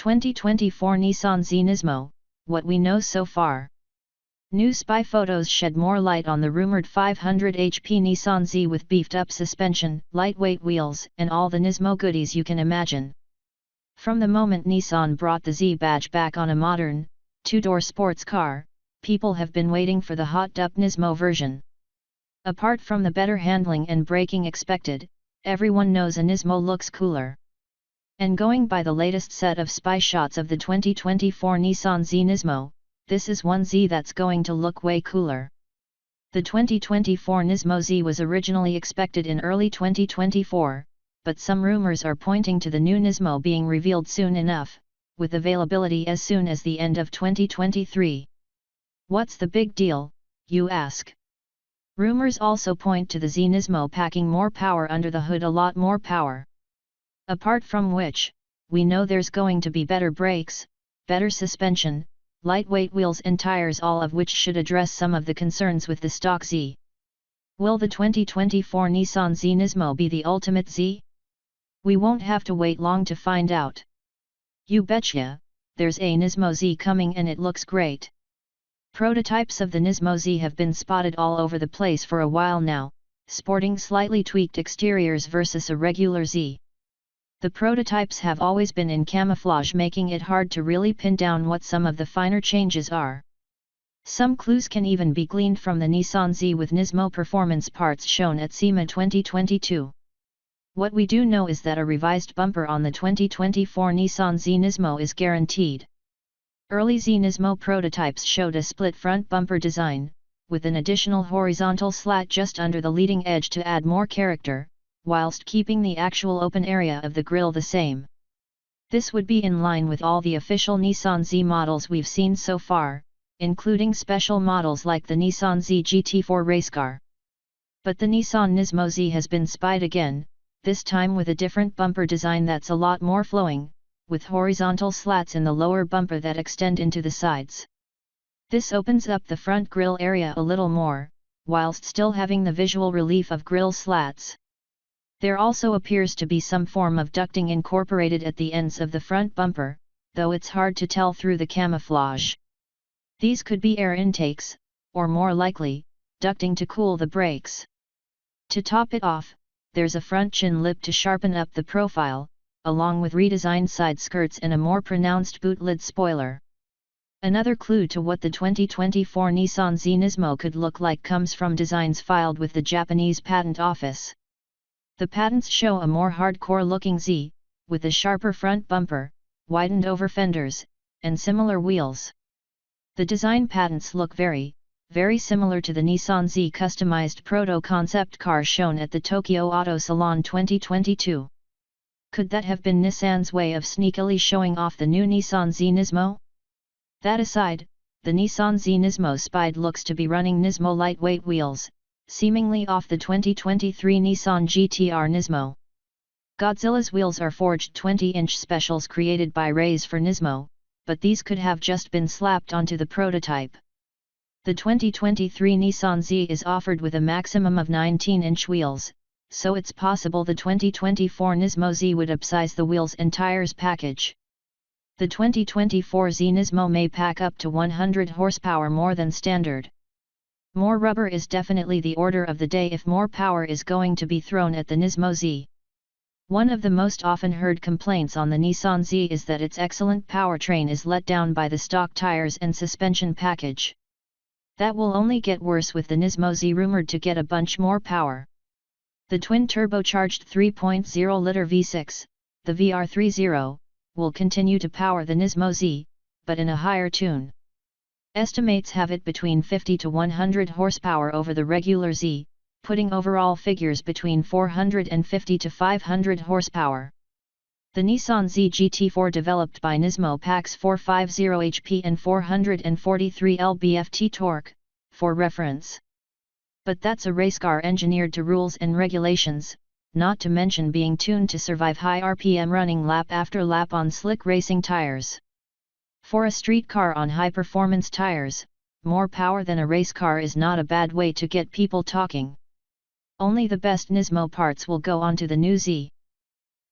2024 Nissan Z Nismo, what we know so far. New spy photos shed more light on the rumored 500 HP Nissan Z with beefed-up suspension, lightweight wheels, and all the Nismo goodies you can imagine. From the moment Nissan brought the Z badge back on a modern, two-door sports car, people have been waiting for the hot-up Nismo version. Apart from the better handling and braking expected, everyone knows a Nismo looks cooler. And going by the latest set of spy shots of the 2024 Nissan Z Nismo, this is one Z that's going to look way cooler. The 2024 Nismo Z was originally expected in early 2024, but some rumors are pointing to the new Nismo being revealed soon enough, with availability as soon as the end of 2023. What's the big deal, you ask? Rumors also point to the Z Nismo packing more power under the hood, a lot more power. Apart from which, we know there's going to be better brakes, better suspension, lightweight wheels and tires, all of which should address some of the concerns with the stock Z. Will the 2024 Nissan Z Nismo be the ultimate Z? We won't have to wait long to find out. You betcha, there's a Nismo Z coming and it looks great. Prototypes of the Nismo Z have been spotted all over the place for a while now, sporting slightly tweaked exteriors versus a regular Z. The prototypes have always been in camouflage, making it hard to really pin down what some of the finer changes are. Some clues can even be gleaned from the Nissan Z with Nismo performance parts shown at SEMA 2022. What we do know is that a revised bumper on the 2024 Nissan Z Nismo is guaranteed. Early Z Nismo prototypes showed a split front bumper design, with an additional horizontal slat just under the leading edge to add more character, whilst keeping the actual open area of the grille the same. This would be in line with all the official Nissan Z models we've seen so far, including special models like the Nissan Z GT4 race car. But the Nissan Nismo Z has been spied again, this time with a different bumper design that's a lot more flowing, with horizontal slats in the lower bumper that extend into the sides. This opens up the front grille area a little more, whilst still having the visual relief of grille slats. There also appears to be some form of ducting incorporated at the ends of the front bumper, though it's hard to tell through the camouflage. These could be air intakes, or more likely, ducting to cool the brakes. To top it off, there's a front chin lip to sharpen up the profile, along with redesigned side skirts and a more pronounced boot lid spoiler. Another clue to what the 2024 Nissan Z Nismo could look like comes from designs filed with the Japanese Patent Office. The patents show a more hardcore-looking Z, with a sharper front bumper, widened over fenders, and similar wheels. The design patents look very similar to the Nissan Z customized proto-concept car shown at the Tokyo Auto Salon 2022. Could that have been Nissan's way of sneakily showing off the new Nissan Z Nismo? That aside, the Nissan Z Nismo spied looks to be running Nismo lightweight wheels, seemingly off the 2023 Nissan GT-R Nismo. Godzilla's wheels are forged 20-inch specials created by Rays for Nismo, but these could have just been slapped onto the prototype. The 2023 Nissan Z is offered with a maximum of 19-inch wheels, so it's possible the 2024 Nismo Z would upsize the wheels and tires package. The 2024 Z Nismo may pack up to 100 horsepower more than standard. More rubber is definitely the order of the day if more power is going to be thrown at the Nismo Z. One of the most often heard complaints on the Nissan Z is that its excellent powertrain is let down by the stock tires and suspension package. That will only get worse with the Nismo Z rumored to get a bunch more power. The twin-turbocharged 3.0-liter V6, the VR30, will continue to power the Nismo Z, but in a higher tune. Estimates have it between 50 to 100 horsepower over the regular Z, putting overall figures between 450 to 500 horsepower. The Nissan Z GT4 developed by Nismo packs 450 HP and 443 lb-ft torque, for reference. But that's a race car engineered to rules and regulations, not to mention being tuned to survive high RPM running lap after lap on slick racing tires. For a street car on high-performance tires, more power than a race car is not a bad way to get people talking. Only the best Nismo parts will go onto the new Z.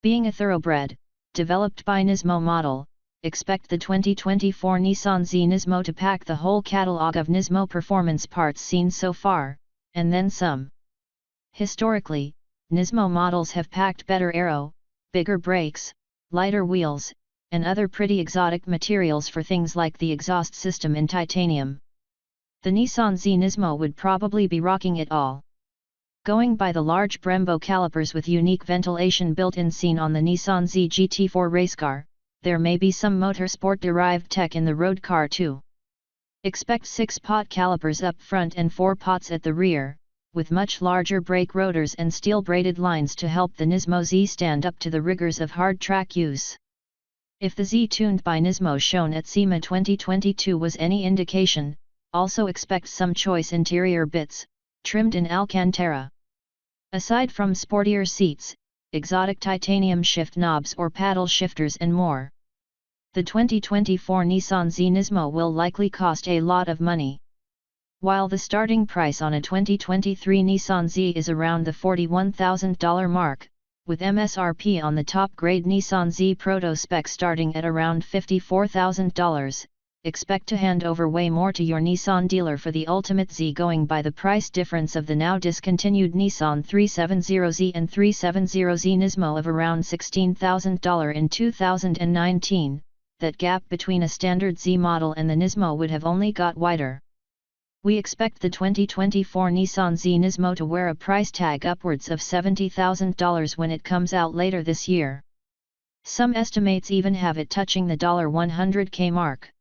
Being a thoroughbred, developed by Nismo model, expect the 2024 Nissan Z Nismo to pack the whole catalog of Nismo performance parts seen so far, and then some. Historically, Nismo models have packed better aero, bigger brakes, lighter wheels, and other pretty exotic materials for things like the exhaust system in titanium. The Nissan Z Nismo would probably be rocking it all. Going by the large Brembo calipers with unique ventilation built-in seen on the Nissan Z GT4 race car, there may be some motorsport-derived tech in the road car too. Expect 6-pot calipers up front and 4 pots at the rear, with much larger brake rotors and steel-braided lines to help the Nismo Z stand up to the rigors of hard track use. If the Z tuned by Nismo shown at SEMA 2022 was any indication, also expect some choice interior bits, trimmed in Alcantara. Aside from sportier seats, exotic titanium shift knobs or paddle shifters and more, the 2024 Nissan Z Nismo will likely cost a lot of money. While the starting price on a 2023 Nissan Z is around the $41,000 mark, with MSRP on the top-grade Nissan Z Proto spec starting at around $54,000, expect to hand over way more to your Nissan dealer for the ultimate Z going by the price difference of the now discontinued Nissan 370Z and 370Z Nismo of around $16,000 in 2019. That gap between a standard Z model and the Nismo would have only got wider. We expect the 2024 Nissan Z Nismo to wear a price tag upwards of $70,000 when it comes out later this year. Some estimates even have it touching the $100K mark.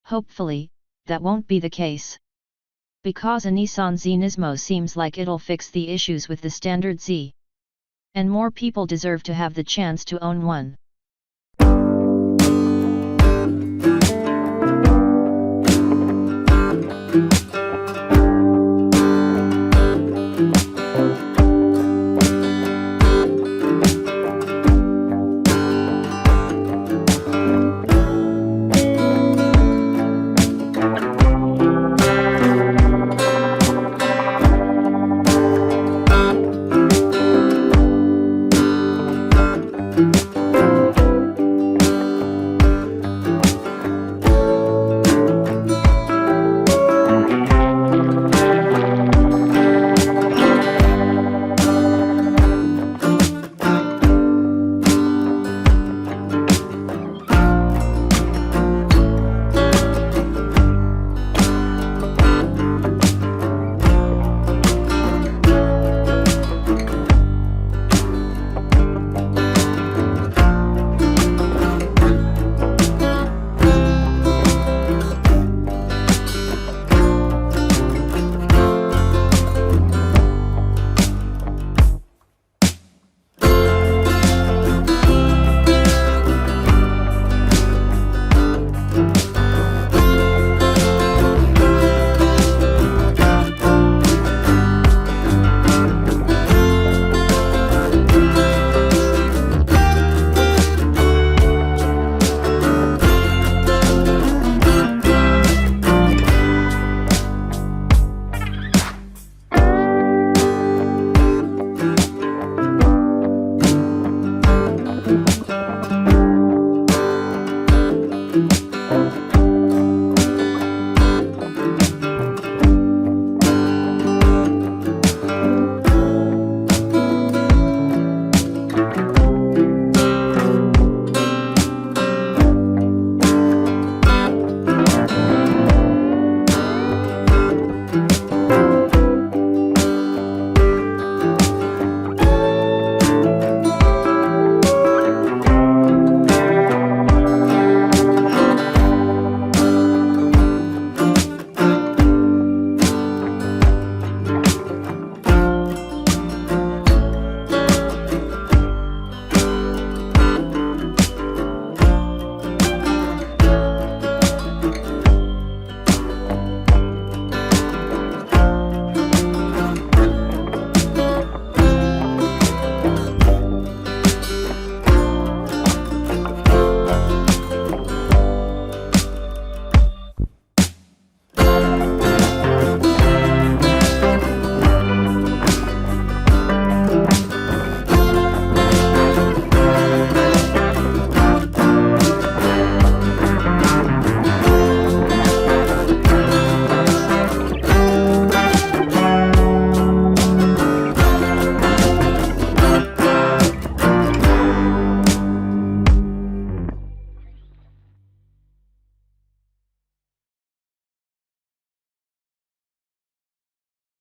Hopefully, that won't be the case. Because a Nissan Z Nismo seems like it'll fix the issues with the standard Z. And more people deserve to have the chance to own one.